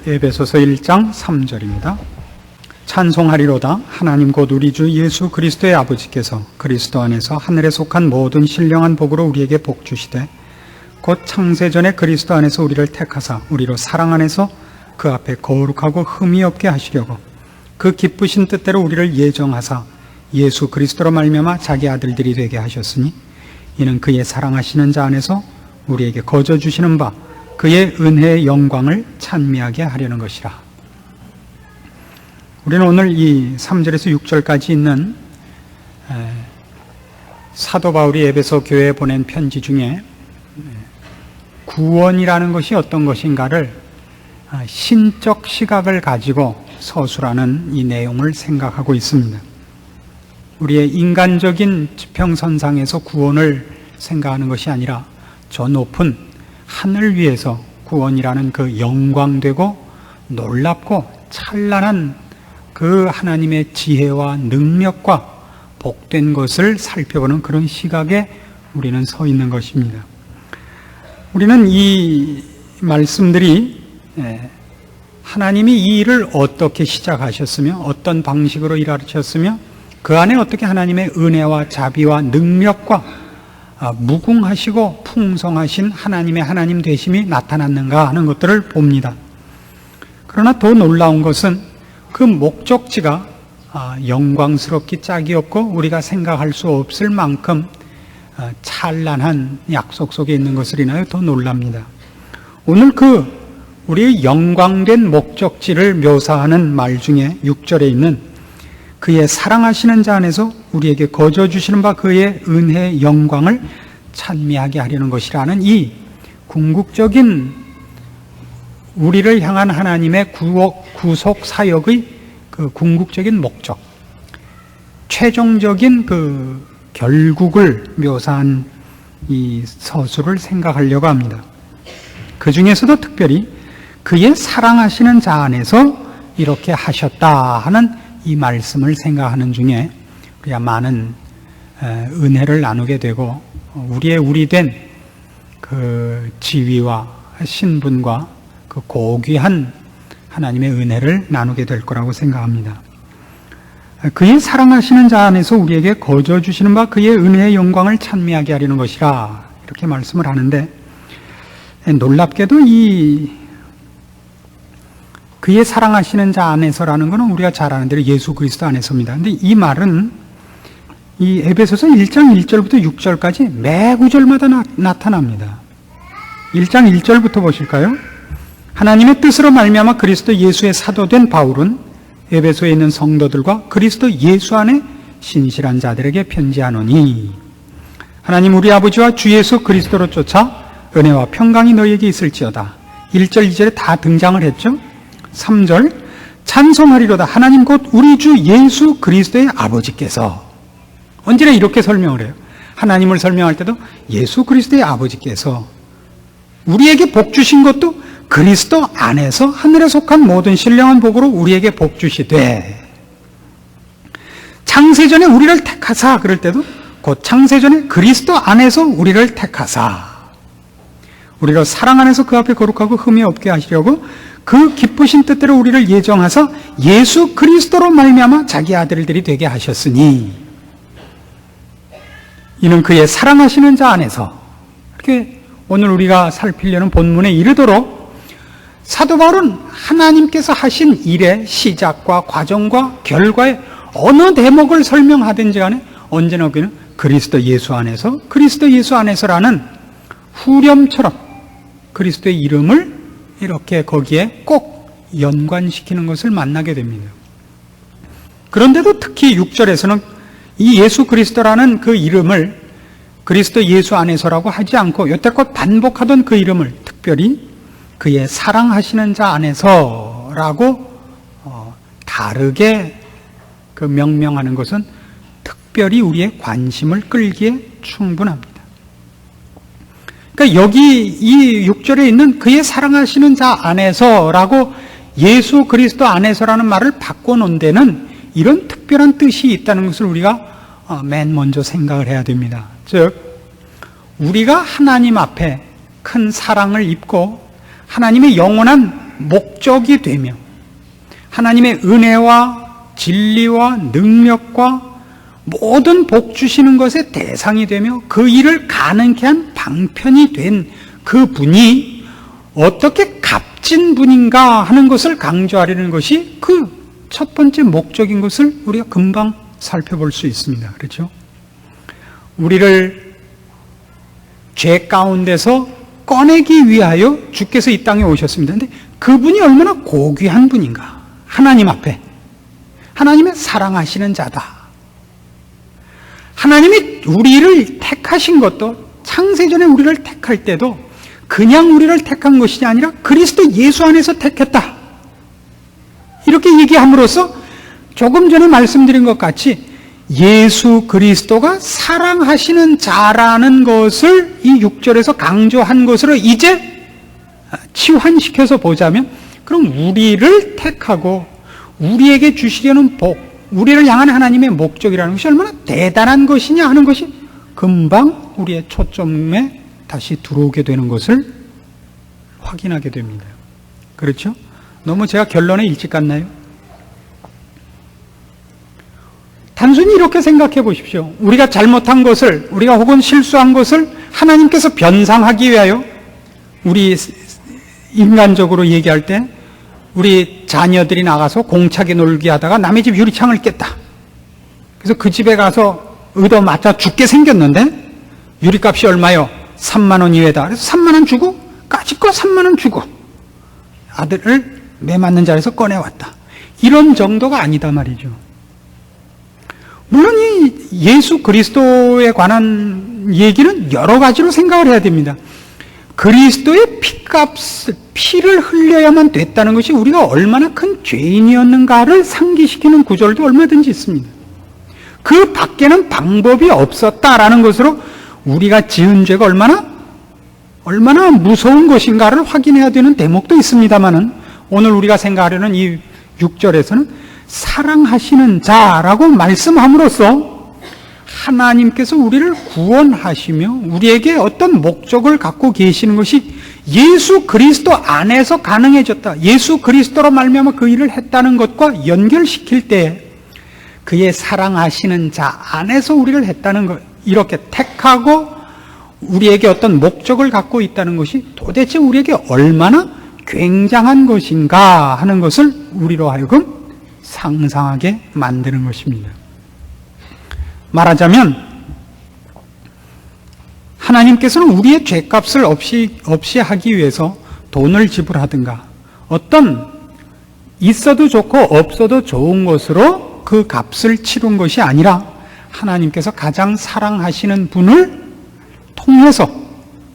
에베소서 1장 3절입니다. 찬송하리로다. 하나님 곧 우리 주 예수 그리스도의 아버지께서 그리스도 안에서 하늘에 속한 모든 신령한 복으로 우리에게 복 주시되 곧 창세전에 그리스도 안에서 우리를 택하사 우리로 사랑 안에서 그 앞에 거룩하고 흠이 없게 하시려고 그 기쁘신 뜻대로 우리를 예정하사 예수 그리스도로 말미암아 자기 아들들이 되게 하셨으니 이는 그의 사랑하시는 자 안에서 우리에게 거저 주시는 바 그의 은혜의 영광을 찬미하게 하려는 것이라. 우리는 오늘 이 3절에서 6절까지 있는 사도 바울이 에베소 교회에 보낸 편지 중에 구원이라는 것이 어떤 것인가를 신적 시각을 가지고 서술하는 이 내용을 생각하고 있습니다. 우리의 인간적인 지평선상에서 구원을 생각하는 것이 아니라 저 높은 하늘 위에서 구원이라는 그 영광되고 놀랍고 찬란한 그 하나님의 지혜와 능력과 복된 것을 살펴보는 그런 시각에 우리는 서 있는 것입니다. 우리는 이 말씀들이 하나님이 이 일을 어떻게 시작하셨으며 어떤 방식으로 일하셨으며 그 안에 어떻게 하나님의 은혜와 자비와 능력과 무궁하시고 풍성하신 하나님의 하나님 되심이 나타났는가 하는 것들을 봅니다. 그러나 더 놀라운 것은 그 목적지가 영광스럽기 짝이 없고 우리가 생각할 수 없을 만큼 찬란한 약속 속에 있는 것을 인하여 더 놀랍니다. 오늘 우리의 영광된 목적지를 묘사하는 말 중에 6절에 있는 그의 사랑하시는 자 안에서 우리에게 거저 주시는 바 그의 은혜의 영광을 찬미하게 하려는 것이라는 이 궁극적인 우리를 향한 하나님의 구속 사역의 그 궁극적인 목적, 최종적인 그 결국을 묘사한 이 서술을 생각하려고 합니다. 그 중에서도 특별히 그의 사랑하시는 자 안에서 이렇게 하셨다 하는 이 말씀을 생각하는 중에 우리가 많은 은혜를 나누게 되고 우리의 우리된 그 지위와 신분과 그 고귀한 하나님의 은혜를 나누게 될 거라고 생각합니다. 그의 사랑하시는 자 안에서 우리에게 거저 주시는 바 그의 은혜의 영광을 찬미하게 하려는 것이라 이렇게 말씀을 하는데, 놀랍게도 그의 사랑하시는 자 안에서라는 것은 우리가 잘 아는 대로 예수 그리스도 안에서입니다. 그런데 이 말은 이 에베소서 1장 1절부터 6절까지 매 구절마다 나타납니다. 1장 1절부터 보실까요? 하나님의 뜻으로 말미암아 그리스도 예수의 사도된 바울은 에베소에 있는 성도들과 그리스도 예수 안에 신실한 자들에게 편지하노니 하나님 우리 아버지와 주 예수 그리스도로 쫓아 은혜와 평강이 너희에게 있을지어다. 1절 2절에 다 등장을 했죠. 3절 찬송하리로다. 하나님 곧 우리 주 예수 그리스도의 아버지께서. 언제나 이렇게 설명을 해요. 하나님을 설명할 때도 예수 그리스도의 아버지께서 우리에게 복 주신 것도 그리스도 안에서 하늘에 속한 모든 신령한 복으로 우리에게 복 주시되 창세전에 우리를 택하사 그럴 때도 곧 창세전에 그리스도 안에서 우리를 택하사 우리로 사랑 안에서 그 앞에 거룩하고 흠이 없게 하시려고 그 기쁘신 뜻대로 우리를 예정하사 예수 그리스도로 말미암아 자기 아들들이 되게 하셨으니 이는 그의 사랑하시는 자 안에서. 이렇게 오늘 우리가 살피려는 본문에 이르도록 사도 바울은 하나님께서 하신 일의 시작과 과정과 결과의 어느 대목을 설명하든지 간에 언제나 그는 그리스도 예수 안에서 그리스도 예수 안에서라는 후렴처럼 그리스도의 이름을 이렇게 거기에 꼭 연관시키는 것을 만나게 됩니다. 그런데도 특히 6절에서는 이 예수 그리스도라는 그 이름을 그리스도 예수 안에서라고 하지 않고 여태껏 반복하던 그 이름을 특별히 그의 사랑하시는 자 안에서라고 다르게 그 명명하는 것은 특별히 우리의 관심을 끌기에 충분합니다. 그러니까 여기 이 6절에 있는 그의 사랑하시는 자 안에서라고 예수 그리스도 안에서라는 말을 바꿔놓은 데는 이런 특별한 뜻이 있다는 것을 우리가 맨 먼저 생각을 해야 됩니다. 즉 우리가 하나님 앞에 큰 사랑을 입고 하나님의 영원한 목적이 되며 하나님의 은혜와 진리와 능력과 모든 복 주시는 것의 대상이 되며 그 일을 가능케 한 방편이 된 그 분이 어떻게 값진 분인가 하는 것을 강조하려는 것이 그 첫 번째 목적인 것을 우리가 금방 살펴볼 수 있습니다. 그렇죠? 우리를 죄 가운데서 꺼내기 위하여 주께서 이 땅에 오셨습니다. 그런데 그분이 얼마나 고귀한 분인가. 하나님 앞에 하나님의 사랑하시는 자다. 하나님이 우리를 택하신 것도 창세전에 우리를 택할 때도 그냥 우리를 택한 것이 아니라 그리스도 예수 안에서 택했다. 이렇게 얘기함으로써 조금 전에 말씀드린 것 같이 예수 그리스도가 사랑하시는 자라는 것을 이 6절에서 강조한 것으로 이제 치환시켜서 보자면, 그럼 우리를 택하고 우리에게 주시려는 복, 우리를 향한 하나님의 목적이라는 것이 얼마나 대단한 것이냐 하는 것이 금방 우리의 초점에 다시 들어오게 되는 것을 확인하게 됩니다. 그렇죠? 너무 제가 결론에 일찍 갔나요? 단순히 이렇게 생각해 보십시오. 우리가 잘못한 것을, 우리가 혹은 실수한 것을 하나님께서 변상하기 위하여, 우리 인간적으로 얘기할 때 우리 자녀들이 나가서 공차게 놀기 하다가 남의 집 유리창을 깼다. 그래서 그 집에 가서 얻어맞아 죽게 생겼는데 유리값이 얼마요? 3만 원 이외다. 그래서 3만 원 주고 까짓거 3만 원 주고 아들을 매 맞는 자리에서 꺼내왔다. 이런 정도가 아니다 말이죠. 물론 이 예수 그리스도에 관한 얘기는 여러 가지로 생각을 해야 됩니다. 그리스도의 피를 흘려야만 됐다는 것이 우리가 얼마나 큰 죄인이었는가를 상기시키는 구절도 얼마든지 있습니다. 그 밖에는 방법이 없었다라는 것으로 우리가 지은 죄가 얼마나 무서운 것인가를 확인해야 되는 대목도 있습니다만은, 오늘 우리가 생각하려는 이 6절에서는 사랑하시는 자라고 말씀함으로써 하나님께서 우리를 구원하시며 우리에게 어떤 목적을 갖고 계시는 것이 예수 그리스도 안에서 가능해졌다. 예수 그리스도로 말미암아 그 일을 했다는 것과 연결시킬 때 그의 사랑하시는 자 안에서 우리를 했다는 것, 이렇게 택하고 우리에게 어떤 목적을 갖고 있다는 것이 도대체 우리에게 얼마나 굉장한 것인가 하는 것을 우리로 하여금 상상하게 만드는 것입니다. 말하자면 하나님께서는 우리의 죄값을 없이 하기 위해서 돈을 지불하든가 어떤 있어도 좋고 없어도 좋은 것으로 그 값을 치른 것이 아니라 하나님께서 가장 사랑하시는 분을 통해서,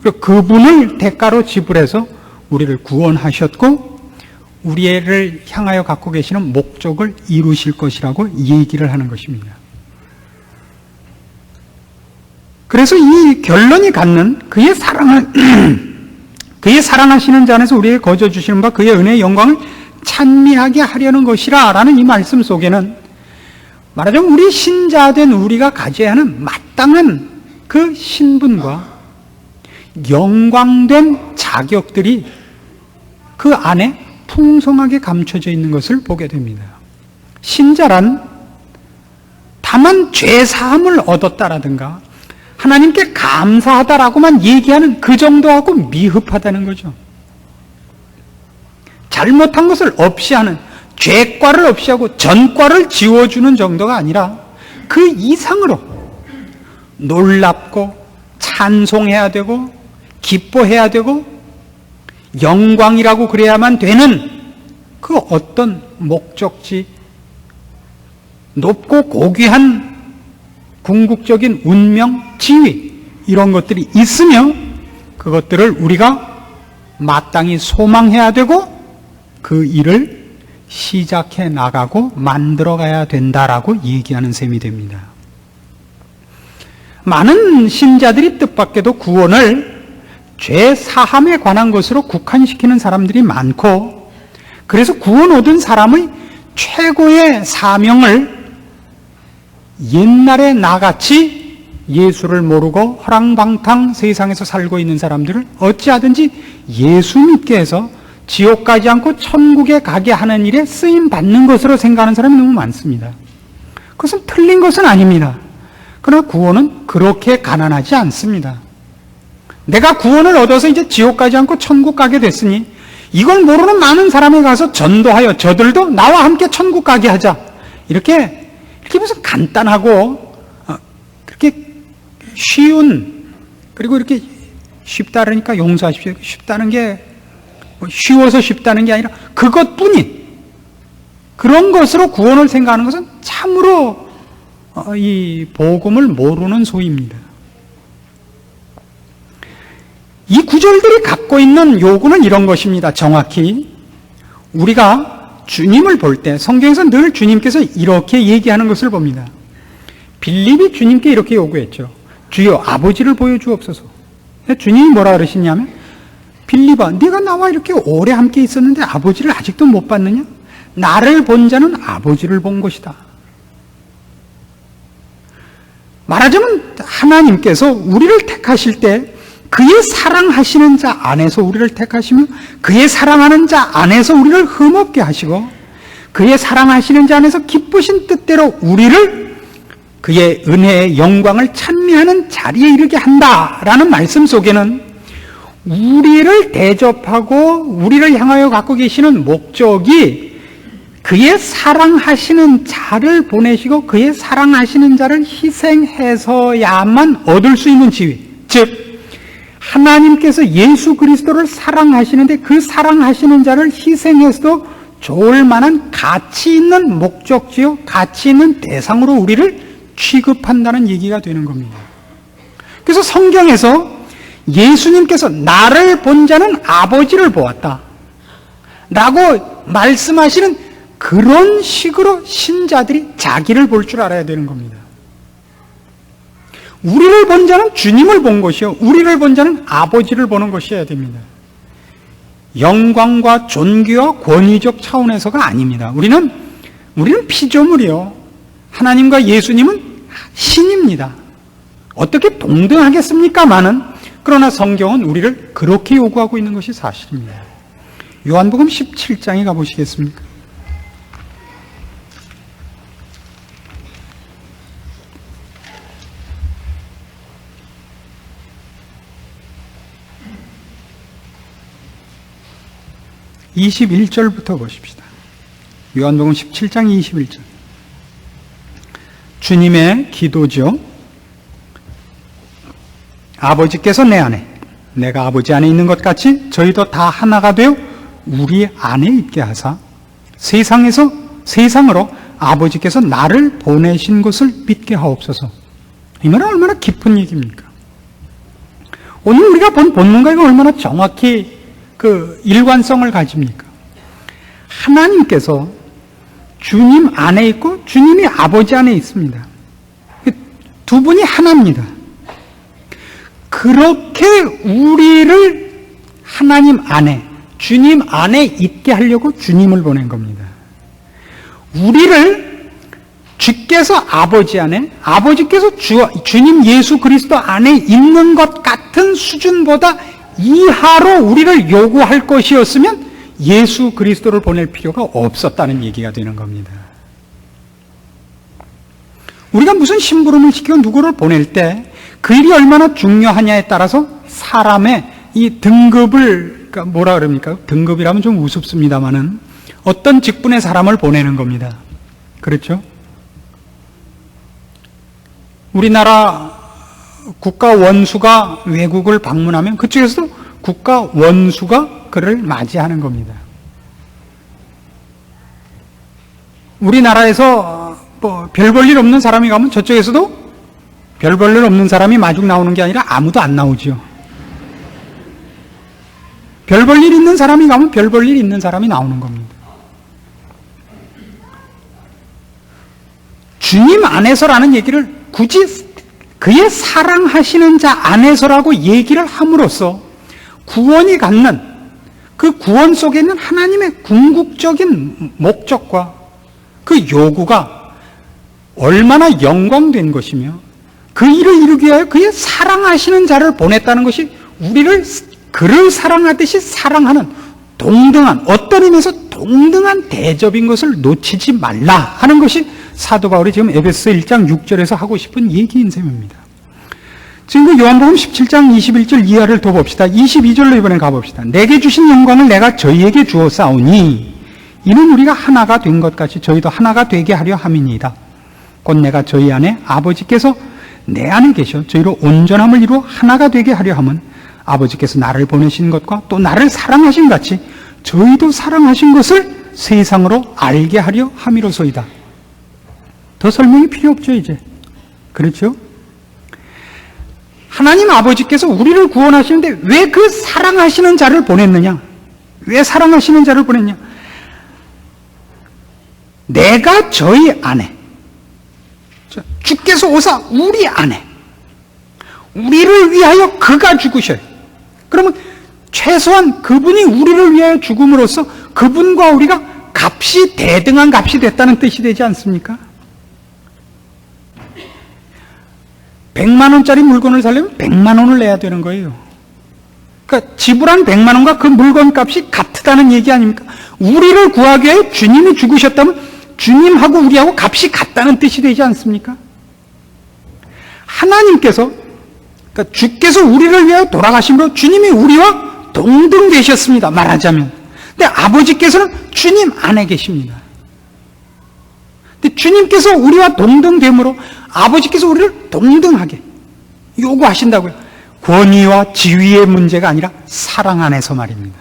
그리고 그분을 대가로 지불해서 우리를 구원하셨고 우리를 향하여 갖고 계시는 목적을 이루실 것이라고 얘기를 하는 것입니다. 그래서 이 결론이 갖는 그의 사랑하시는 자 안에서 우리에게 거저 주시는 바 그의 은혜의 영광을 찬미하게 하려는 것이라 라는 이 말씀 속에는 말하자면 우리 신자된 우리가 가져야 하는 마땅한 그 신분과 영광된 자격들이 그 안에 풍성하게 감춰져 있는 것을 보게 됩니다. 신자란 다만 죄사함을 얻었다라든가 하나님께 감사하다라고만 얘기하는 그 정도하고 미흡하다는 거죠. 잘못한 것을 없이 하는, 죄과를 없이 하고 전과를 지워주는 정도가 아니라 그 이상으로 놀랍고 찬송해야 되고 기뻐해야 되고 영광이라고 그래야만 되는 그 어떤 목적지, 높고 고귀한 궁극적인 운명, 지위, 이런 것들이 있으며 그것들을 우리가 마땅히 소망해야 되고 그 일을 시작해 나가고 만들어 가야 된다라고 얘기하는 셈이 됩니다. 많은 신자들이 뜻밖에도 구원을 죄 사함에 관한 것으로 국한시키는 사람들이 많고, 그래서 구원 얻은 사람의 최고의 사명을 옛날에 나같이 예수를 모르고 허랑방탕 세상에서 살고 있는 사람들을 어찌하든지 예수 믿게 해서 지옥 가지 않고 천국에 가게 하는 일에 쓰임 받는 것으로 생각하는 사람이 너무 많습니다. 그것은 틀린 것은 아닙니다. 그러나 구원은 그렇게 가난하지 않습니다. 내가 구원을 얻어서 이제 지옥 가지 않고 천국 가게 됐으니 이걸 모르는 많은 사람에 가서 전도하여 저들도 나와 함께 천국 가게 하자. 이렇게 무슨 간단하고 그렇게 쉬운, 그리고 이렇게 쉽다 그러니까 용서하십시오. 쉽다는 게 쉬워서 쉽다는 게 아니라 그것뿐인 그런 것으로 구원을 생각하는 것은 참으로 이 복음을 모르는 소리입니다. 이 구절들이 갖고 있는 요구는 이런 것입니다. 정확히 우리가 주님을 볼 때 성경에서 늘 주님께서 이렇게 얘기하는 것을 봅니다. 빌립이 주님께 이렇게 요구했죠. 주여 아버지를 보여주옵소서. 주님이 뭐라 그러시냐면, 빌립아, 네가 나와 이렇게 오래 함께 있었는데 아버지를 아직도 못 봤느냐? 나를 본 자는 아버지를 본 것이다. 말하자면 하나님께서 우리를 택하실 때 그의 사랑하시는 자 안에서 우리를 택하시며 그의 사랑하는 자 안에서 우리를 흠없게 하시고 그의 사랑하시는 자 안에서 기쁘신 뜻대로 우리를 그의 은혜의 영광을 찬미하는 자리에 이르게 한다라는 말씀 속에는 우리를 대접하고 우리를 향하여 갖고 계시는 목적이 그의 사랑하시는 자를 보내시고 그의 사랑하시는 자를 희생해서야만 얻을 수 있는 지위, 즉 하나님께서 예수 그리스도를 사랑하시는데 그 사랑하시는 자를 희생해서도 좋을 만한 가치 있는 목적지요, 가치 있는 대상으로 우리를 취급한다는 얘기가 되는 겁니다. 그래서 성경에서 예수님께서 나를 본 자는 아버지를 보았다 라고 말씀하시는 그런 식으로 신자들이 자기를 볼 줄 알아야 되는 겁니다. 우리를 본 자는 주님을 본 것이요, 우리를 본 자는 아버지를 보는 것이어야 됩니다. 영광과 존귀와 권위적 차원에서가 아닙니다. 우리는 피조물이요, 하나님과 예수님은 신입니다. 어떻게 동등하겠습니까마는, 그러나 성경은 우리를 그렇게 요구하고 있는 것이 사실입니다. 요한복음 17장에 가보시겠습니까? (21절부터) 보십시다. 요한복음 17장 21절. 주님의 기도죠. 아버지께서 내 안에, 내가 아버지 안에 있는 것 같이 저희도 다 하나가 되어 우리 안에 있게 하사 세상으로 아버지께서 나를 보내신 것을 믿게 하옵소서. 이 말은 얼마나 깊은 얘기입니까? 오늘 우리가 본 본문과 이거 얼마나 정확히 그 일관성을 가집니까? 하나님께서 주님 안에 있고 주님이 아버지 안에 있습니다. 두 분이 하나입니다. 그렇게 우리를 하나님 안에, 주님 안에 있게 하려고 주님을 보낸 겁니다. 우리를 주께서 아버지 안에, 아버지께서 주님 예수 그리스도 안에 있는 것 같은 수준보다 이하로 우리를 요구할 것이었으면 예수 그리스도를 보낼 필요가 없었다는 얘기가 되는 겁니다. 우리가 무슨 심부름을 시키고 누구를 보낼 때 그 일이 얼마나 중요하냐에 따라서 사람의 이 등급을, 그러니까 뭐라 그럽니까? 등급이라면 좀 우습습니다만은 어떤 직분의 사람을 보내는 겁니다. 그렇죠? 우리나라 국가 원수가 외국을 방문하면 그쪽에서도 국가 원수가 그를 맞이하는 겁니다. 우리나라에서 별 볼 일 없는 사람이 가면 저쪽에서도 별 볼 일 없는 사람이 마중 나오는 게 아니라 아무도 안 나오죠. 별 볼 일 있는 사람이 가면 별 볼 일 있는 사람이 나오는 겁니다. 주님 안에서라는 얘기를 굳이 그의 사랑하시는 자 안에서라고 얘기를 함으로써 구원이 갖는 그 구원 속에 있는 하나님의 궁극적인 목적과 그 요구가 얼마나 영광된 것이며 그 일을 이루기 위하여 그의 사랑하시는 자를 보냈다는 것이 우리를 그를 사랑하듯이 사랑하는 동등한, 어떤 의미에서 동등한 대접인 것을 놓치지 말라 하는 것이 사도 바울이 지금 에베소 1장 6절에서 하고 싶은 얘기인 셈입니다. 지금 요한복음 17장 21절 이하를 더 봅시다. 22절로 이번에 가봅시다. 내게 주신 영광을 내가 저희에게 주었사오니 이는 우리가 하나가 된 것 같이 저희도 하나가 되게 하려 함이니이다. 곧 내가 저희 안에 아버지께서 내 안에 계셔 저희로 온전함을 이루어 하나가 되게 하려 함은 아버지께서 나를 보내신 것과 또 나를 사랑하신 같이 저희도 사랑하신 것을 세상으로 알게 하려 함이로소이다. 더 설명이 필요 없죠, 이제. 그렇죠? 하나님 아버지께서 우리를 구원하시는데 왜 그 사랑하시는 자를 보냈느냐? 왜 사랑하시는 자를 보냈냐? 내가 저희 안에, 주께서 오사 우리 안에, 우리를 위하여 그가 죽으셔요. 그러면 최소한 그분이 우리를 위하여 죽음으로써 그분과 우리가 값이 대등한 값이 됐다는 뜻이 되지 않습니까? 100만 원짜리 물건을 사려면 100만 원을 내야 되는 거예요. 그러니까 지불한 100만 원과 그 물건 값이 같다는 얘기 아닙니까? 우리를 구하기 위해 주님이 죽으셨다면 주님하고 우리하고 값이 같다는 뜻이 되지 않습니까? 하나님께서, 그러니까 주께서 우리를 위하여 돌아가심으로 주님이 우리와 동등되셨습니다. 말하자면. 근데 아버지께서는 주님 안에 계십니다. 근데 주님께서 우리와 동등됨으로 아버지께서 우리를 동등하게 요구하신다고요. 권위와 지위의 문제가 아니라 사랑 안에서 말입니다.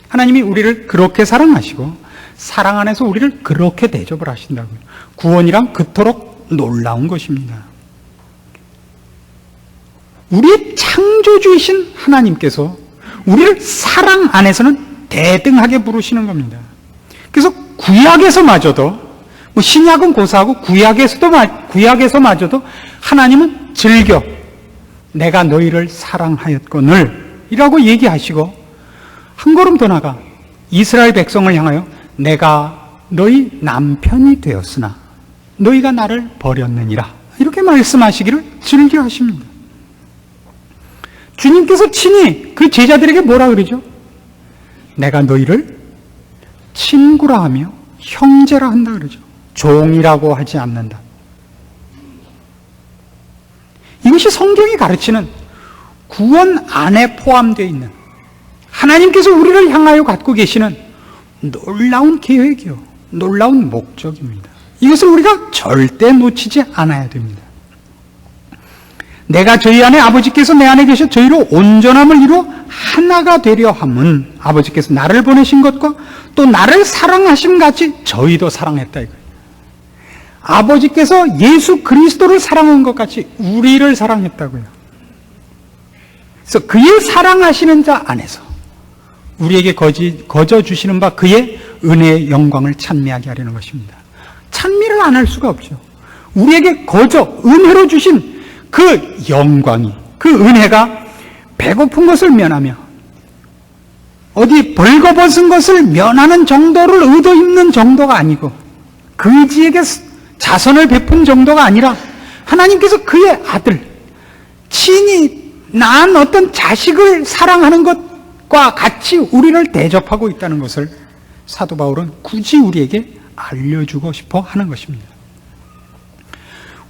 하나님이 우리를 그렇게 사랑하시고 사랑 안에서 우리를 그렇게 대접을 하신다고요. 구원이란 그토록 놀라운 것입니다. 우리의 창조주이신 하나님께서 우리를 사랑 안에서는 대등하게 부르시는 겁니다. 그래서 구약에서마저도, 신약은 고사하고 구약에서마저도 하나님은 즐겨 내가 너희를 사랑하였거늘 이라고 얘기하시고, 한 걸음 더 나가 이스라엘 백성을 향하여 내가 너희 남편이 되었으나 너희가 나를 버렸느니라 이렇게 말씀하시기를 즐겨하십니다. 주님께서 친히 그 제자들에게 뭐라 그러죠? 내가 너희를 친구라 하며 형제라 한다 그러죠. 종이라고 하지 않는다. 이것이 성경이 가르치는 구원 안에 포함되어 있는 하나님께서 우리를 향하여 갖고 계시는 놀라운 계획이요, 놀라운 목적입니다. 이것을 우리가 절대 놓치지 않아야 됩니다. 내가 저희 안에 아버지께서 내 안에 계셔 저희로 온전함을 이루어 하나가 되려 함은 아버지께서 나를 보내신 것과 또 나를 사랑하심 같이 저희도 사랑했다 이거예요. 아버지께서 예수 그리스도를 사랑한 것 같이 우리를 사랑했다고요. 그래서 그의 사랑하시는 자 안에서 우리에게 거저 주시는 바 그의 은혜의 영광을 찬미하게 하려는 것입니다. 찬미를 안 할 수가 없죠. 우리에게 거저 은혜로 주신 그 영광이, 그 은혜가 배고픈 것을 면하며 어디 벌거벗은 것을 면하는 정도를 의도입는 정도가 아니고 그지에게 자선을 베푼 정도가 아니라 하나님께서 그의 아들, 친히 낳은 어떤 자식을 사랑하는 것과 같이 우리를 대접하고 있다는 것을 사도 바울은 굳이 우리에게 알려주고 싶어 하는 것입니다.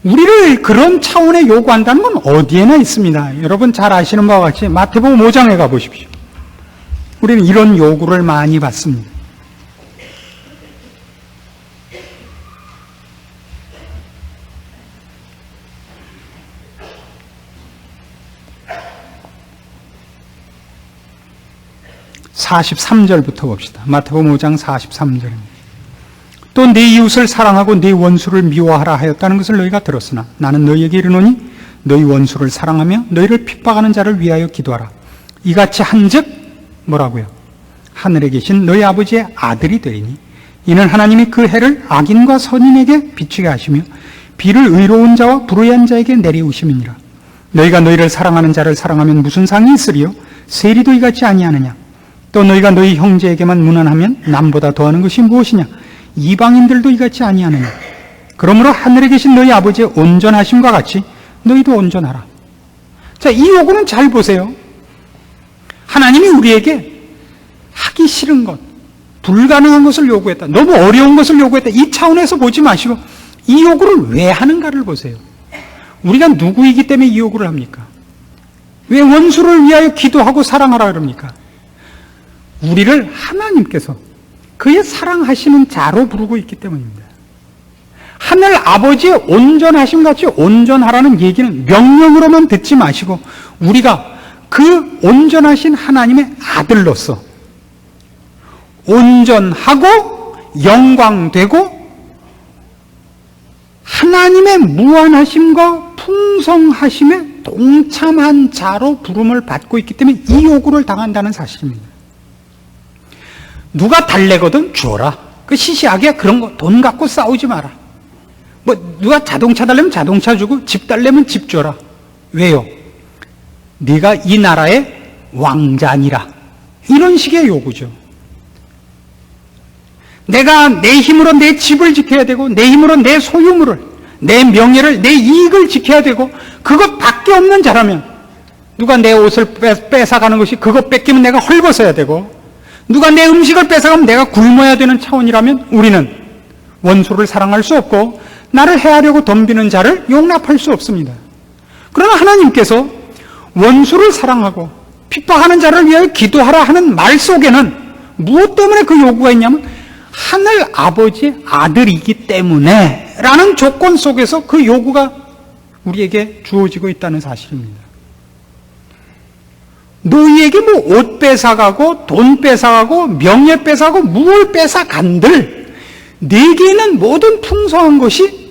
우리를 그런 차원에 요구한다는 건 어디에나 있습니다. 여러분 잘 아시는 바와 같이 마태복음 5장에 가보십시오. 우리는 이런 요구를 많이 받습니다. (43절부터) 봅시다. 마태복음 5장 43절입니다. 또 네 이웃을 사랑하고 네 원수를 미워하라 하였다는 것을 너희가 들었으나 나는 너희에게 이르노니 너희 원수를 사랑하며 너희를 핍박하는 자를 위하여 기도하라. 이같이 한즉 뭐라고요? 하늘에 계신 너희 아버지의 아들이 되리니 이는 하나님이 그 해를 악인과 선인에게 비추게 하시며 비를 의로운 자와 불의한 자에게 내리우심이니라. 너희가 너희를 사랑하는 자를 사랑하면 무슨 상이 있으리요? 세리도 이같이 아니하느냐? 또 너희가 너희 형제에게만 무난하면 남보다 더하는 것이 무엇이냐? 이방인들도 이같이 아니하느냐? 그러므로 하늘에 계신 너희 아버지의 온전하심과 같이 너희도 온전하라. 자, 이 요구는 잘 보세요. 하나님이 우리에게 하기 싫은 것, 불가능한 것을 요구했다, 너무 어려운 것을 요구했다, 이 차원에서 보지 마시고 이 요구를 왜 하는가를 보세요. 우리가 누구이기 때문에 이 요구를 합니까? 왜 원수를 위하여 기도하고 사랑하라 그럽니까? 우리를 하나님께서 그의 사랑하시는 자로 부르고 있기 때문입니다. 하늘 아버지의 온전하심 같이 온전하라는 얘기는 명령으로만 듣지 마시고 우리가 그 온전하신 하나님의 아들로서 온전하고 영광되고 하나님의 무한하심과 풍성하심에 동참한 자로 부름을 받고 있기 때문에 이 요구를 당한다는 사실입니다. 누가 달래거든 주어라. 그 시시하게 그런 거 돈 갖고 싸우지 마라. 뭐 누가 자동차 달래면 자동차 주고 집 달래면 집 줘라. 왜요? 네가 이 나라의 왕자니라. 이런 식의 요구죠. 내가 내 힘으로 내 집을 지켜야 되고 내 힘으로 내 소유물을, 내 명예를, 내 이익을 지켜야 되고 그것밖에 없는 자라면 누가 내 옷을 뺏어가는 것이 그것 뺏기면 내가 헐벗어야 되고 누가 내 음식을 뺏어가면 내가 굶어야 되는 차원이라면 우리는 원수를 사랑할 수 없고 나를 해하려고 덤비는 자를 용납할 수 없습니다. 그러나 하나님께서 원수를 사랑하고 핍박하는 자를 위하여 기도하라 하는 말 속에는 무엇 때문에 그 요구가 있냐면 하늘 아버지의 아들이기 때문에 라는 조건 속에서 그 요구가 우리에게 주어지고 있다는 사실입니다. 너희에게 뭐 옷 뺏어가고 돈 뺏어가고 명예 뺏어가고 무엇을 뺏어간들 네게 있는 모든 풍성한 것이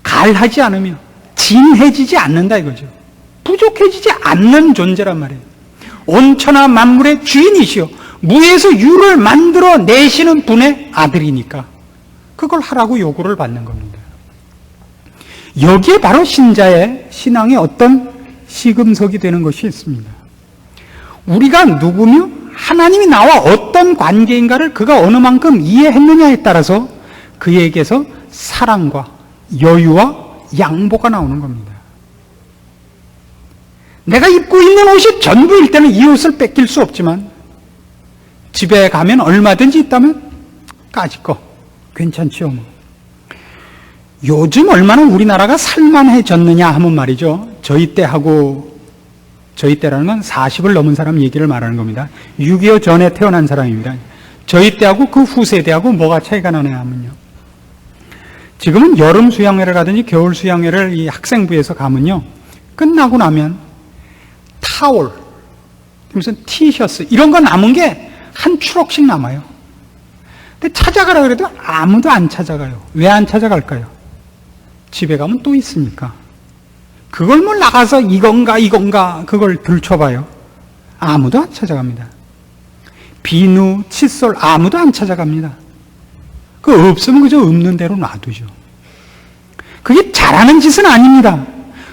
갈하지 않으며 진해지지 않는다 이거죠. 부족해지지 않는 존재란 말이에요. 온천하 만물의 주인이시오 무에서 유를 만들어 내시는 분의 아들이니까 그걸 하라고 요구를 받는 겁니다. 여기에 바로 신자의 신앙의 어떤 시금석이 되는 것이 있습니다. 우리가 누구며 하나님이 나와 어떤 관계인가를 그가 어느 만큼 이해했느냐에 따라서 그에게서 사랑과 여유와 양보가 나오는 겁니다. 내가 입고 있는 옷이 전부일 때는 이 옷을 뺏길 수 없지만 집에 가면 얼마든지 있다면 까짓 거 괜찮지요 뭐. 요즘 얼마나 우리나라가 살만해졌느냐 하면 말이죠. 저희 때라는 건 40을 넘은 사람 얘기를 말하는 겁니다. 6.25 전에 태어난 사람입니다. 저희 때하고 그 후세대하고 뭐가 차이가 나냐 하면요. 지금은 여름 수양회를 가든지 겨울 수양회를 이 학생부에서 가면요. 끝나고 나면 타올, 무슨 티셔츠 이런 거 남은 게 한 추럭씩 남아요. 근데 찾아가라 그래도 아무도 안 찾아가요. 왜 안 찾아갈까요? 집에 가면 또 있으니까. 그걸 뭐 나가서 이건가 그걸 들춰봐요. 아무도 안 찾아갑니다. 비누, 칫솔 아무도 안 찾아갑니다. 그 없으면 그저 없는 대로 놔두죠. 그게 잘하는 짓은 아닙니다.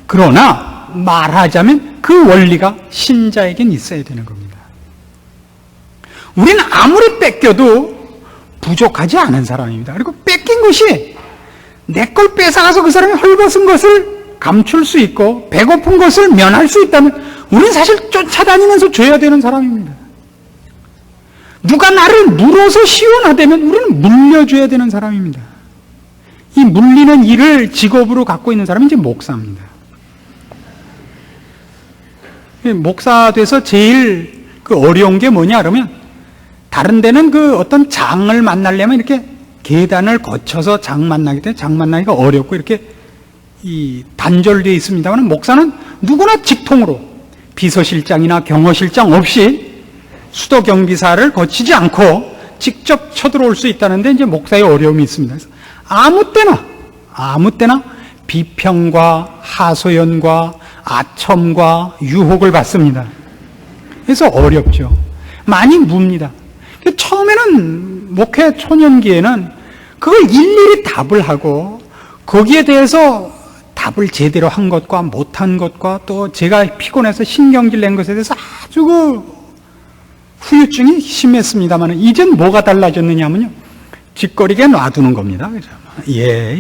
그러나 말하자면 그 원리가 신자에겐 있어야 되는 겁니다. 우리는 아무리 뺏겨도 부족하지 않은 사람입니다. 그리고 뺏긴 것이 내 걸 뺏어가서 그 사람이 헐벗은 것을 감출 수 있고 배고픈 것을 면할 수 있다면 우리는 사실 쫓아다니면서 줘야 되는 사람입니다. 누가 나를 물어서 시원하다면 우리는 물려줘야 되는 사람입니다. 이 물리는 일을 직업으로 갖고 있는 사람이 이제 목사입니다. 목사 돼서 제일 그 어려운 게 뭐냐 그러면 다른 데는 그 어떤 장을 만나려면 이렇게 계단을 거쳐서 장 만나기 때문에 장 만나기가 어렵고 이렇게 이 단절되어 있습니다만 목사는 누구나 직통으로 비서실장이나 경호실장 없이 수도 경비사를 거치지 않고 직접 쳐들어올 수 있다는데 이제 목사의 어려움이 있습니다. 그래서 아무 때나 비평과 하소연과 아첨과 유혹을 받습니다. 그래서 어렵죠. 많이 묻니다. 처음에는 목회 초년기에는 그걸 일일이 답을 하고 거기에 대해서 답을 제대로 한 것과 못한 것과 또 제가 피곤해서 신경질 낸 것에 대해서 아주 그 후유증이 심했습니다만 이젠 뭐가 달라졌느냐 하면요. 짓거리게 놔두는 겁니다. 예.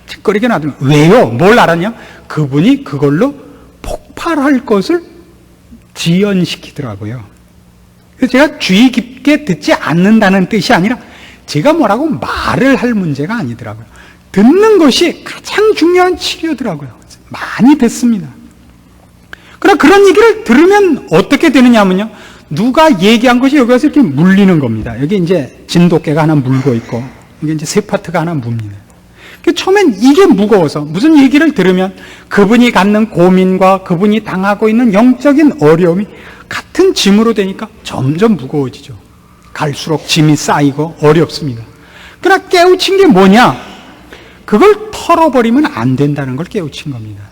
짓거리게 놔두는. 왜요? 뭘 알았냐? 그분이 그걸로 폭발할 것을 지연시키더라고요. 그래서 제가 주의 깊게 듣지 않는다는 뜻이 아니라 제가 뭐라고 말을 할 문제가 아니더라고요. 듣는 것이 가장 중요한 치료더라고요. 많이 듣습니다. 그러나 그런 얘기를 들으면 어떻게 되느냐면요, 누가 얘기한 것이 여기 와서 이렇게 물리는 겁니다. 여기 이제 진돗개가 하나 물고 있고, 이게 이제 새 파트가 하나 뭅니다. 처음엔 이게 무거워서 무슨 얘기를 들으면 그분이 갖는 고민과 그분이 당하고 있는 영적인 어려움이 같은 짐으로 되니까 점점 무거워지죠. 갈수록 짐이 쌓이고 어렵습니다. 그러나 깨우친 게 뭐냐? 그걸 털어버리면 안 된다는 걸 깨우친 겁니다.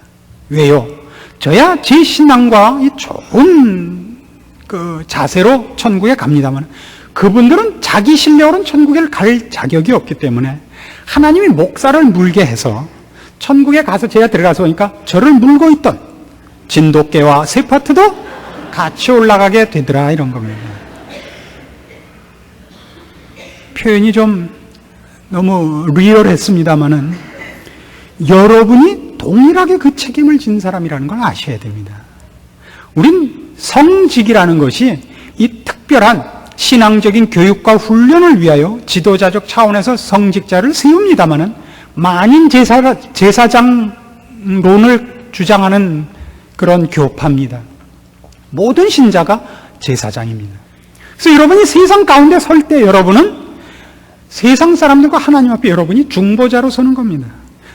왜요? 저야 제 신앙과 이 좋은 그 자세로 천국에 갑니다만, 그분들은 자기 실력으로는 천국에 갈 자격이 없기 때문에 하나님이 목사를 물게 해서 천국에 가서 제가 들어가서 보니까 저를 물고 있던 진돗개와 새파트도 같이 올라가게 되더라, 이런 겁니다. 표현이 좀 너무 리얼했습니다만은 여러분이 동일하게 그 책임을 진 사람이라는 걸 아셔야 됩니다. 우린 성직이라는 것이 이 특별한 신앙적인 교육과 훈련을 위하여 지도자적 차원에서 성직자를 세웁니다마는 만인 제사장론을 주장하는 그런 교파입니다. 모든 신자가 제사장입니다. 그래서 여러분이 세상 가운데 설 때 여러분은 세상 사람들과 하나님 앞에 여러분이 중보자로 서는 겁니다.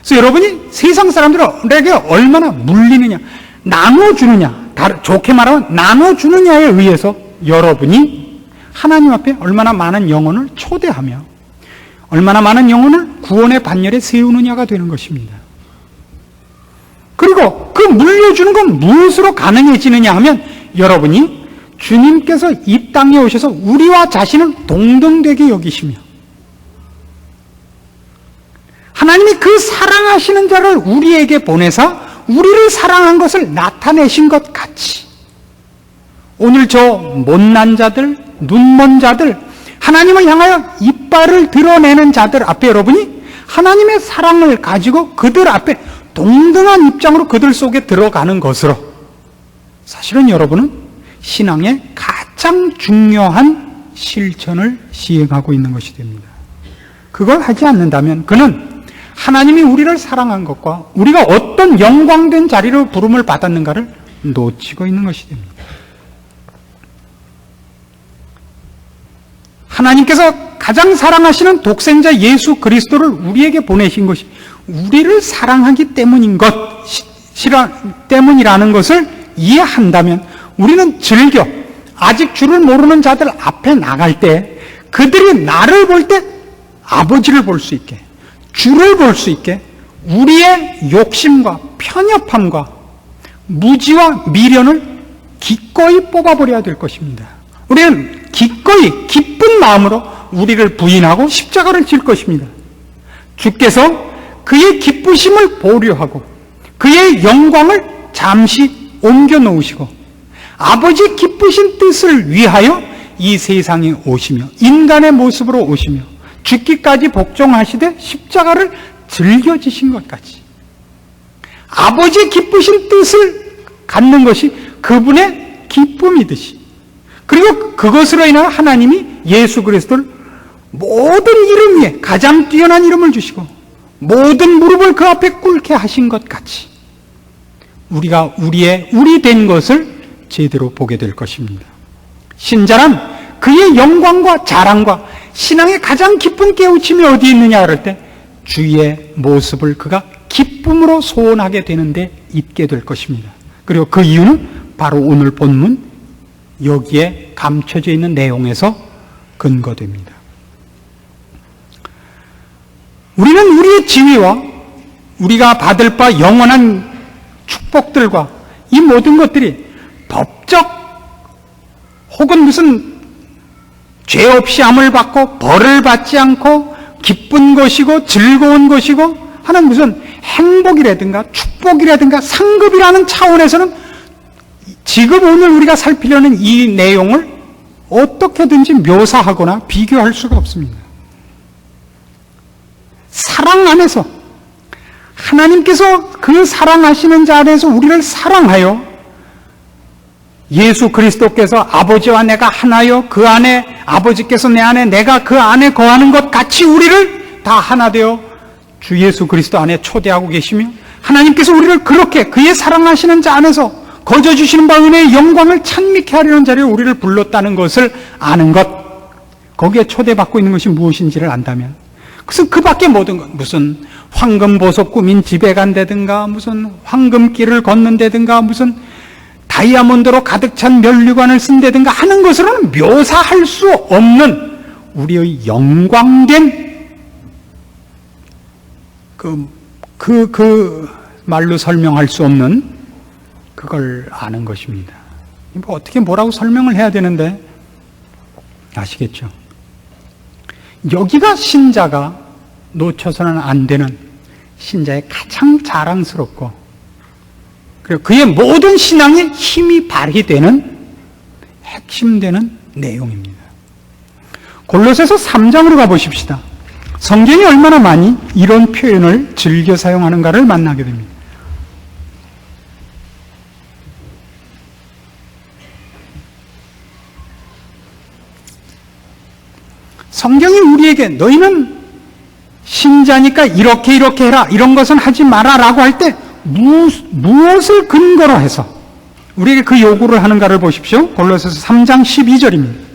그래서 여러분이 세상 사람들에게 얼마나 물리느냐, 나눠주느냐, 좋게 말하면 나눠주느냐에 의해서 여러분이 하나님 앞에 얼마나 많은 영혼을 초대하며 얼마나 많은 영혼을 구원의 반열에 세우느냐가 되는 것입니다. 그리고 그 물려주는 건 무엇으로 가능해지느냐 하면 여러분이 주님께서 이 땅에 오셔서 우리와 자신을 동등되게 여기시며 하나님이 그 사랑하시는 자를 우리에게 보내사 우리를 사랑한 것을 나타내신 것 같이 오늘 저 못난 자들, 눈먼 자들, 하나님을 향하여 이빨을 드러내는 자들 앞에 여러분이 하나님의 사랑을 가지고 그들 앞에 동등한 입장으로 그들 속에 들어가는 것으로 사실은 여러분은 신앙의 가장 중요한 실천을 시행하고 있는 것이 됩니다. 그걸 하지 않는다면 그는 하나님이 우리를 사랑한 것과 우리가 어떤 영광된 자리로 부름을 받았는가를 놓치고 있는 것이 됩니다. 하나님께서 가장 사랑하시는 독생자 예수 그리스도를 우리에게 보내신 것이 우리를 사랑하기 때문이라는 것을 이해한다면 우리는 즐겨 아직 주를 모르는 자들 앞에 나갈 때 그들이 나를 볼 때 아버지를 볼 수 있게, 주를 볼 수 있게 우리의 욕심과 편협함과 무지와 미련을 기꺼이 뽑아버려야 될 것입니다. 우리는 기꺼이 기쁜 마음으로 우리를 부인하고 십자가를 질 것입니다. 주께서 그의 기쁘심을 보류하고 그의 영광을 잠시 옮겨 놓으시고 아버지 기쁘신 뜻을 위하여 이 세상에 오시며 인간의 모습으로 오시며 죽기까지 복종하시되 십자가를 즐겨지신 것 같이 아버지 기쁘신 뜻을 갖는 것이 그분의 기쁨이듯이 그리고 그것으로 인하여 하나님이 예수 그리스도를 모든 이름 위에 가장 뛰어난 이름을 주시고 모든 무릎을 그 앞에 꿇게 하신 것 같이 우리가 우리 된 것을 제대로 보게 될 것입니다. 신자란 그의 영광과 자랑과 신앙의 가장 깊은 깨우침이 어디에 있느냐 할 때 주의 모습을 그가 기쁨으로 소원하게 되는데 있게 될 것입니다. 그리고 그 이유는 바로 오늘 본문 여기에 감춰져 있는 내용에서 근거됩니다. 우리는 우리의 지위와 우리가 받을 바 영원한 축복들과 이 모든 것들이 법적 혹은 무슨 죄 없이 암을 받고 벌을 받지 않고 기쁜 것이고 즐거운 것이고 하는 무슨 행복이라든가 축복이라든가 상급이라는 차원에서는 지금 오늘 우리가 살피려는 이 내용을 어떻게든지 묘사하거나 비교할 수가 없습니다. 사랑 안에서 하나님께서 그 사랑하시는 자 안에서 우리를 사랑하여 예수 그리스도께서 아버지와 내가 하나요, 그 안에 아버지께서 내 안에, 내가 그 안에 거하는 것 같이 우리를 다 하나 되어 주 예수 그리스도 안에 초대하고 계시며, 하나님께서 우리를 그렇게 그의 사랑하시는 자 안에서 거저 주시는 바 은혜의 영광을 찬미케 하려는 자리에 우리를 불렀다는 것을 아는 것, 거기에 초대받고 있는 것이 무엇인지를 안다면, 그것은 그 밖에 모든 것, 무슨 황금 보석 꾸민 집에 간다든가, 무슨 황금길을 걷는다든가, 무슨 다이아몬드로 가득 찬 면류관을 쓴다든가 하는 것으로는 묘사할 수 없는 우리의 영광된 말로 설명할 수 없는 그걸 아는 것입니다. 어떻게 뭐라고 설명을 해야 되는데, 아시겠죠? 여기가 신자가 놓쳐서는 안 되는, 신자의 가장 자랑스럽고, 그리고 그의 모든 신앙에 힘이 발휘되는 핵심되는 내용입니다. 골로새서 3장으로 가보십시다. 성경이 얼마나 많이 이런 표현을 즐겨 사용하는가를 만나게 됩니다. 성경이 우리에게 너희는 신자니까 이렇게 해라, 이런 것은 하지 마라 라고 할 때 무엇을 근거로 해서 우리에게 그 요구를 하는가를 보십시오. 골로새서 3장 12절입니다.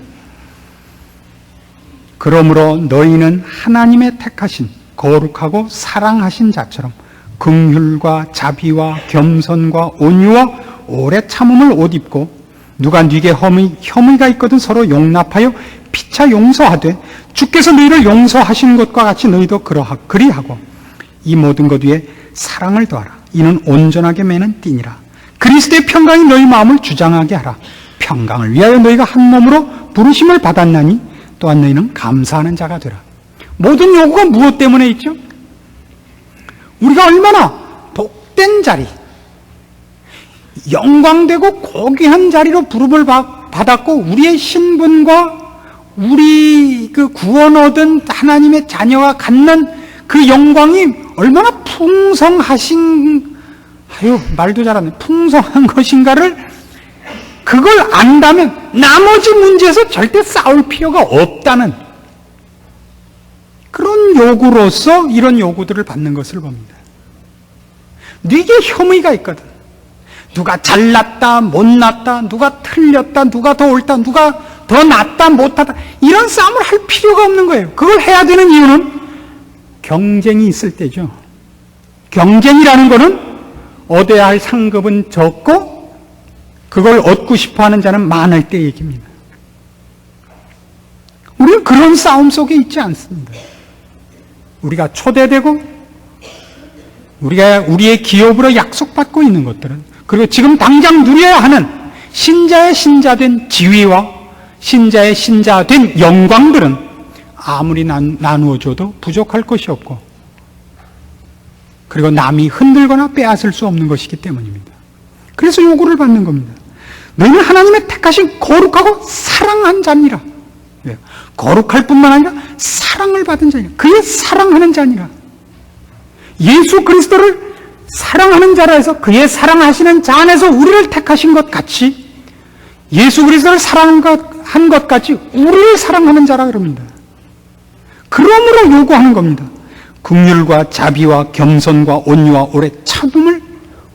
그러므로 너희는 하나님의 택하신 거룩하고 사랑하신 자처럼 긍휼과 자비와 겸손과 온유와 오래 참음을 옷 입고, 누가 네게 혐의가 있거든 서로 용납하여 피차 용서하되 주께서 너희를 용서하신 것과 같이 너희도 그리하고, 이 모든 것 위에 사랑을 더하라. 이는 온전하게 매는 띠니라. 그리스도의 평강이 너희 마음을 주장하게 하라. 평강을 위하여 너희가 한 몸으로 부르심을 받았나니 또한 너희는 감사하는 자가 되라. 모든 요구가 무엇 때문에 있죠? 우리가 얼마나 복된 자리, 영광되고 고귀한 자리로 부름을 받았고, 우리의 신분과 우리 그 구원 얻은 하나님의 자녀가 갖는 그 영광이 얼마나 말도 잘하네, 풍성한 것인가를, 그걸 안다면 나머지 문제에서 절대 싸울 필요가 없다는 그런 요구로서 이런 요구들을 받는 것을 봅니다. 네게 혐의가 있거든. 누가 잘났다, 못났다, 누가 틀렸다, 누가 더 옳다, 누가 더 낫다, 못하다, 이런 싸움을 할 필요가 없는 거예요. 그걸 해야 되는 이유는 경쟁이 있을 때죠. 경쟁이라는 거는 얻어야 할 상급은 적고 그걸 얻고 싶어하는 자는 많을 때 얘기입니다. 우리는 그런 싸움 속에 있지 않습니다. 우리가 초대되고 우리가 우리의 기업으로 약속받고 있는 것들은, 그리고 지금 당장 누려야 하는 신자의 신자된 지위와 신자의 신자된 영광들은 아무리 나누어줘도 부족할 것이 없고, 그리고 남이 흔들거나 빼앗을 수 없는 것이기 때문입니다. 그래서 요구를 받는 겁니다. 너희는 하나님의 택하신 거룩하고 사랑한 자니라. 거룩할 뿐만 아니라 사랑을 받은 자니라. 그의 사랑하는 자니라. 예수 그리스도를 사랑하는 자라 해서 그의 사랑하시는 자 안에서 우리를 택하신 것 같이, 예수 그리스도를 사랑한 것 같이 우리를 사랑하는 자라 그럽니다. 그러므로 요구하는 겁니다. 긍휼과 자비와 겸손과 온유와 오래 참음을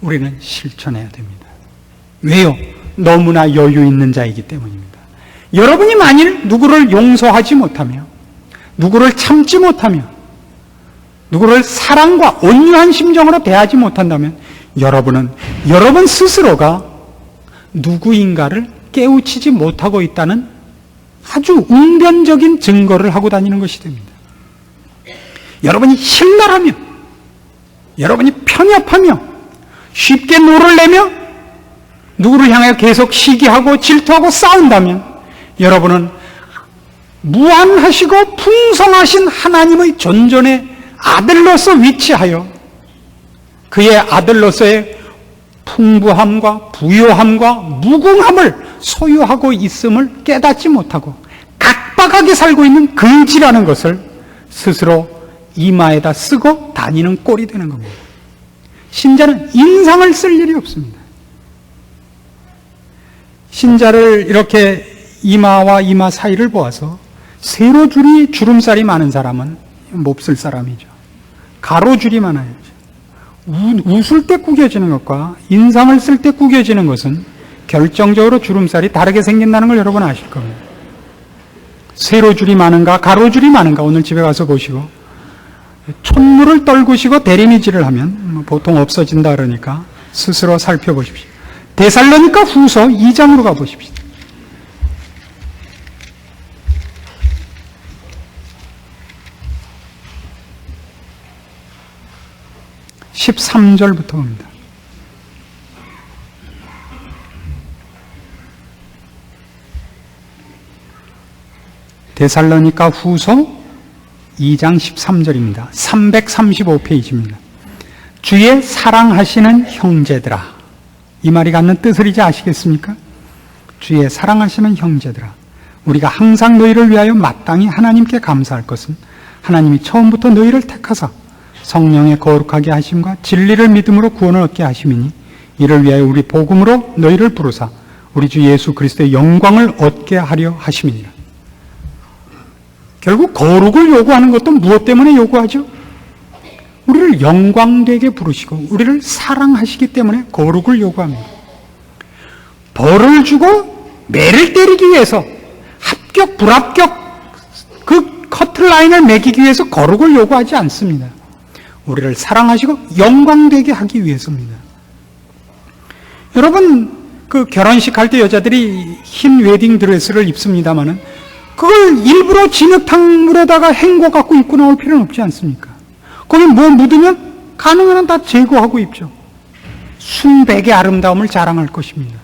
우리는 실천해야 됩니다. 왜요? 너무나 여유 있는 자이기 때문입니다. 여러분이 만일 누구를 용서하지 못하며, 누구를 참지 못하며, 누구를 사랑과 온유한 심정으로 대하지 못한다면 여러분은 여러분 스스로가 누구인가를 깨우치지 못하고 있다는 아주 웅변적인 증거를 하고 다니는 것이 됩니다. 여러분이 신랄하며, 여러분이 편협하며, 쉽게 노를 내며 누구를 향해 계속 시기하고 질투하고 싸운다면 여러분은 무한하시고 풍성하신 하나님의 존전의 아들로서 위치하여 그의 아들로서의 풍부함과 부요함과 무궁함을 소유하고 있음을 깨닫지 못하고 각박하게 살고 있는 근지라는 것을 스스로 이마에다 쓰고 다니는 꼴이 되는 겁니다. 신자는 인상을 쓸 일이 없습니다. 신자를 이렇게 이마와 이마 사이를 보아서 세로줄이 주름살이 많은 사람은 몹쓸 사람이죠. 가로줄이 많아야죠. 웃을 때 구겨지는 것과 인상을 쓸 때 구겨지는 것은 결정적으로 주름살이 다르게 생긴다는 걸 여러분 아실 겁니다. 세로줄이 많은가 가로줄이 많은가 오늘 집에 가서 보시고, 촛물을 떨구시고 대리미질을 하면 보통 없어진다 그러니까 스스로 살펴보십시오. 데살로니가 후서 2장으로 가보십시오. 13절부터 봅니다. 데살로니가 후서 2장 13절입니다. 335페이지입니다. 주의 사랑하시는 형제들아. 이 말이 갖는 뜻을 이제 아시겠습니까? 주의 사랑하시는 형제들아. 우리가 항상 너희를 위하여 마땅히 하나님께 감사할 것은 하나님이 처음부터 너희를 택하사 성령의 거룩하게 하심과 진리를 믿음으로 구원을 얻게 하심이니 이를 위하여 우리 복음으로 너희를 부르사 우리 주 예수 그리스도의 영광을 얻게 하려 하심이니라. 결국 거룩을 요구하는 것도 무엇 때문에 요구하죠? 우리를 영광되게 부르시고 우리를 사랑하시기 때문에 거룩을 요구합니다. 벌을 주고 매를 때리기 위해서 합격, 불합격 그 커트라인을 매기기 위해서 거룩을 요구하지 않습니다. 우리를 사랑하시고 영광되게 하기 위해서입니다. 여러분, 그 결혼식 할 때 여자들이 흰 웨딩 드레스를 입습니다마는 그걸 일부러 진흙탕 물에다가 헹궈 갖고 입고 나올 필요는 없지 않습니까? 거기 뭐 묻으면 가능한 한 다 제거하고 입죠. 순백의 아름다움을 자랑할 것입니다.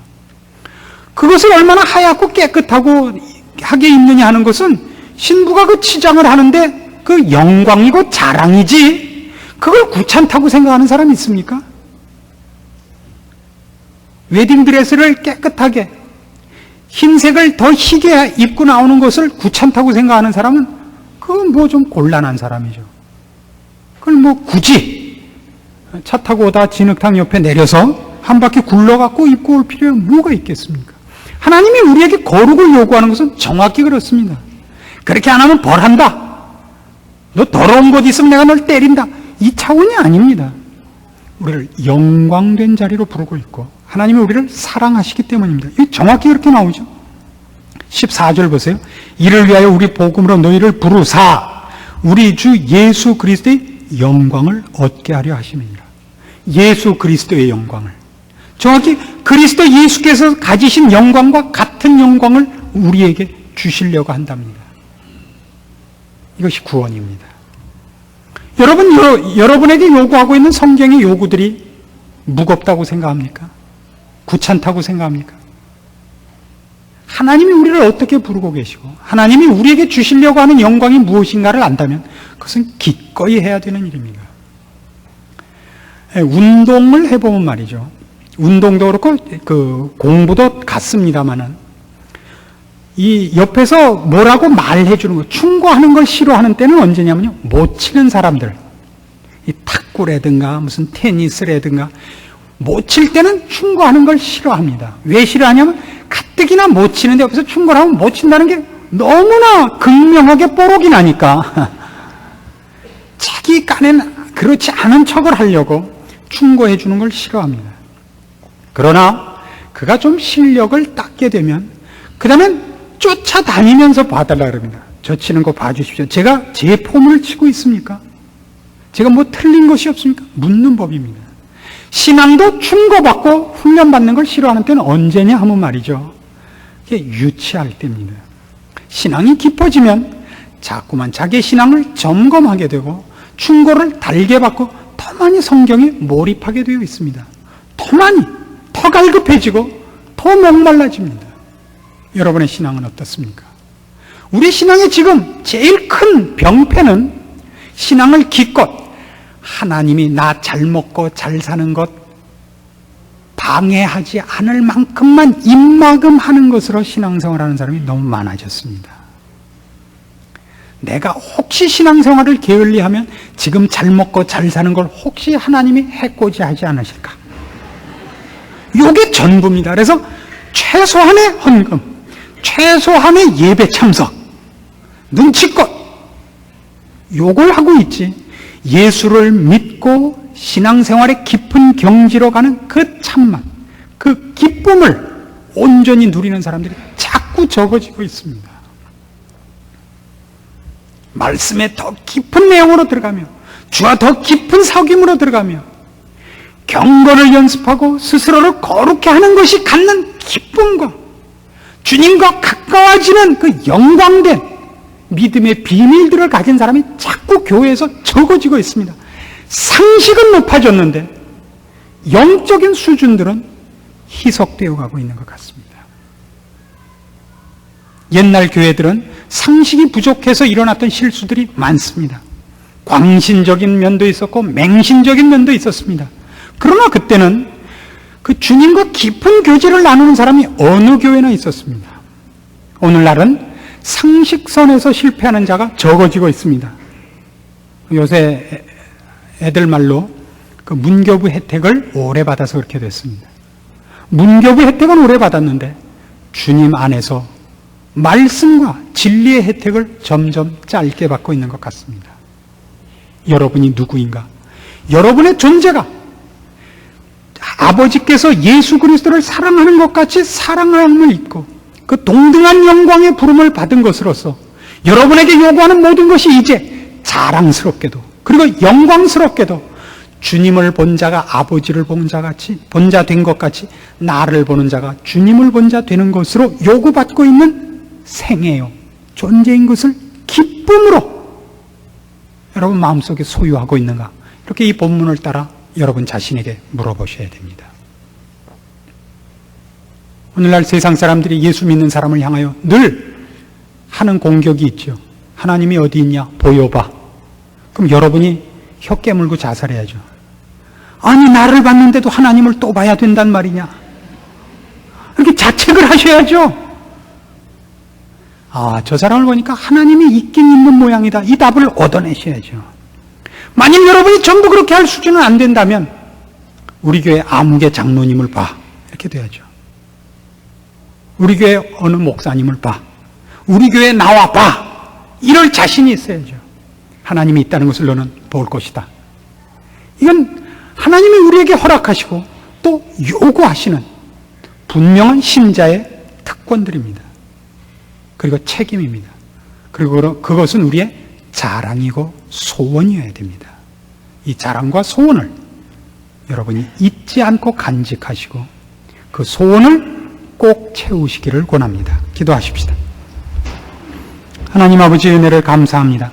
그것을 얼마나 하얗고 깨끗하고 하게 입느냐 하는 것은 신부가 그 치장을 하는데 그 영광이고 자랑이지 그걸 귀찮다고 생각하는 사람이 있습니까? 웨딩드레스를 깨끗하게 흰색을 더 희게 입고 나오는 것을 귀찮다고 생각하는 사람은 그건 뭐 좀 곤란한 사람이죠. 그걸 뭐 굳이 차 타고 오다 진흙탕 옆에 내려서 한 바퀴 굴러갖고 입고 올 필요가 뭐가 있겠습니까? 하나님이 우리에게 거룩을 요구하는 것은 정확히 그렇습니다. 그렇게 안 하면 벌한다. 너 더러운 곳 있으면 내가 널 때린다. 이 차원이 아닙니다. 우리를 영광된 자리로 부르고 있고 하나님이 우리를 사랑하시기 때문입니다. 이게 정확히 그렇게 나오죠. 14절 보세요. 이를 위하여 우리 복음으로 너희를 부르사 우리 주 예수 그리스도의 영광을 얻게 하려 하심이니라. 예수 그리스도의 영광을, 정확히 그리스도 예수께서 가지신 영광과 같은 영광을 우리에게 주시려고 한답니다. 이것이 구원입니다. 여러분에게 요구하고 있는 성경의 요구들이 무겁다고 생각합니까? 귀찮다고 생각합니까? 하나님이 우리를 어떻게 부르고 계시고 하나님이 우리에게 주시려고 하는 영광이 무엇인가를 안다면 그것은 기꺼이 해야 되는 일입니다. 운동을 해보면 말이죠. 운동도 그렇고 그 공부도 같습니다마는 이 옆에서 뭐라고 말해주는 거, 충고하는 걸 싫어하는 때는 언제냐면요, 못 치는 사람들, 이 탁구라든가 무슨 테니스라든가 못 칠 때는 충고하는 걸 싫어합니다. 왜 싫어하냐면 가뜩이나 못 치는데 옆에서 충고를 하면 못 친다는 게 너무나 극명하게 뽀록이 나니까 자기 깐에는 그렇지 않은 척을 하려고 충고해 주는 걸 싫어합니다. 그러나 그가 좀 실력을 닦게 되면 그 다음엔 쫓아다니면서 봐달라 그럽니다. 저 치는 거 봐주십시오. 제가 제 폼을 치고 있습니까? 제가 뭐 틀린 것이 없습니까? 묻는 법입니다. 신앙도 충고받고 훈련받는 걸 싫어하는 때는 언제냐 하면 말이죠, 이게 유치할 때입니다. 신앙이 깊어지면 자꾸만 자기의 신앙을 점검하게 되고 충고를 달게 받고 더 많이 성경에 몰입하게 되어 있습니다. 더 많이, 더 갈급해지고 더 목말라집니다. 여러분의 신앙은 어떻습니까? 우리 신앙의 지금 제일 큰 병폐는 신앙을 기껏 하나님이 나 잘 먹고 잘 사는 것 방해하지 않을 만큼만 입막음하는 것으로 신앙생활하는 사람이 너무 많아졌습니다. 내가 혹시 신앙생활을 게을리하면 지금 잘 먹고 잘 사는 걸 혹시 하나님이 해코지 하지 않으실까? 이게 전부입니다. 그래서 최소한의 헌금, 최소한의 예배 참석, 눈치껏 요걸 하고 있지. 예수를 믿고 신앙생활의 깊은 경지로 가는 그 참맛, 그 기쁨을 온전히 누리는 사람들이 자꾸 적어지고 있습니다. 말씀에 더 깊은 내용으로 들어가며 주와 더 깊은 사귐으로 들어가며 경건을 연습하고 스스로를 거룩해 하는 것이 갖는 기쁨과 주님과 가까워지는 그 영광된 믿음의 비밀들을 가진 사람이 자꾸 교회에서 적어지고 있습니다. 상식은 높아졌는데 영적인 수준들은 희석되어 가고 있는 것 같습니다. 옛날 교회들은 상식이 부족해서 일어났던 실수들이 많습니다. 광신적인 면도 있었고 맹신적인 면도 있었습니다. 그러나 그때는 그 주님과 깊은 교제를 나누는 사람이 어느 교회나 있었습니다. 오늘날은 상식선에서 실패하는 자가 적어지고 있습니다. 요새 애들 말로 그 문교부 혜택을 오래 받아서 그렇게 됐습니다. 문교부 혜택은 오래 받았는데 주님 안에서 말씀과 진리의 혜택을 점점 짧게 받고 있는 것 같습니다. 여러분이 누구인가? 여러분의 존재가 아버지께서 예수 그리스도를 사랑하는 것 같이 사랑함을 입고 그 동등한 영광의 부름을 받은 것으로서 여러분에게 요구하는 모든 것이 이제 자랑스럽게도 그리고 영광스럽게도 주님을 본 자가 아버지를 본 자 같이 본 자 된 것 같이 나를 보는 자가 주님을 본 자 되는 것으로 요구받고 있는 생애요 존재인 것을 기쁨으로 여러분 마음속에 소유하고 있는가? 이렇게 이 본문을 따라 여러분 자신에게 물어보셔야 됩니다. 오늘날 세상 사람들이 예수 믿는 사람을 향하여 늘 하는 공격이 있죠. 하나님이 어디 있냐? 보여봐. 그럼 여러분이 혀 깨물고 자살해야죠. 아니 나를 봤는데도 하나님을 또 봐야 된단 말이냐? 이렇게 자책을 하셔야죠. 아, 저 사람을 보니까 하나님이 있긴 있는 모양이다. 이 답을 얻어내셔야죠. 만약 여러분이 전부 그렇게 할 수준은 안 된다면 우리 교회 아무개 장로님을 봐. 이렇게 돼야죠. 우리 교회 어느 목사님을 봐. 우리 교회 나와 봐. 이럴 자신이 있어야죠. 하나님이 있다는 것을 너는 볼 것이다. 이건 하나님이 우리에게 허락하시고 또 요구하시는 분명한 신자의 특권들입니다. 그리고 책임입니다. 그리고 그것은 우리의 자랑이고 소원이어야 됩니다. 이 자랑과 소원을 여러분이 잊지 않고 간직하시고 그 소원을 꼭 채우시기를 권합니다. 기도하십시다. 하나님 아버지의 은혜를 감사합니다.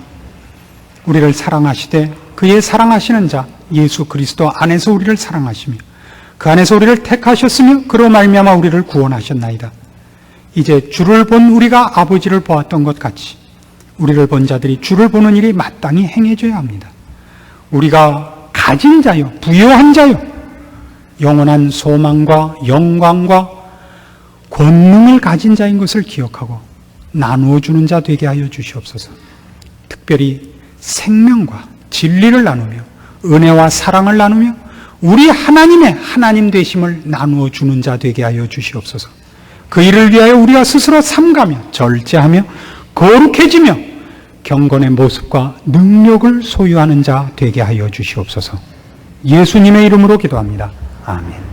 우리를 사랑하시되 그의 사랑하시는 자 예수 그리스도 안에서 우리를 사랑하시며 그 안에서 우리를 택하셨으며 그로 말미암아 우리를 구원하셨나이다. 이제 주를 본 우리가 아버지를 보았던 것 같이 우리를 본 자들이 주를 보는 일이 마땅히 행해져야 합니다. 우리가 가진 자요, 부요한 자요, 영원한 소망과 영광과 권능을 가진 자인 것을 기억하고 나누어 주는 자 되게 하여 주시옵소서. 특별히 생명과 진리를 나누며 은혜와 사랑을 나누며 우리 하나님의 하나님 되심을 나누어 주는 자 되게 하여 주시옵소서. 그 일을 위하여 우리가 스스로 삼가며 절제하며 거룩해지며 경건의 모습과 능력을 소유하는 자 되게 하여 주시옵소서. 예수님의 이름으로 기도합니다. 아멘.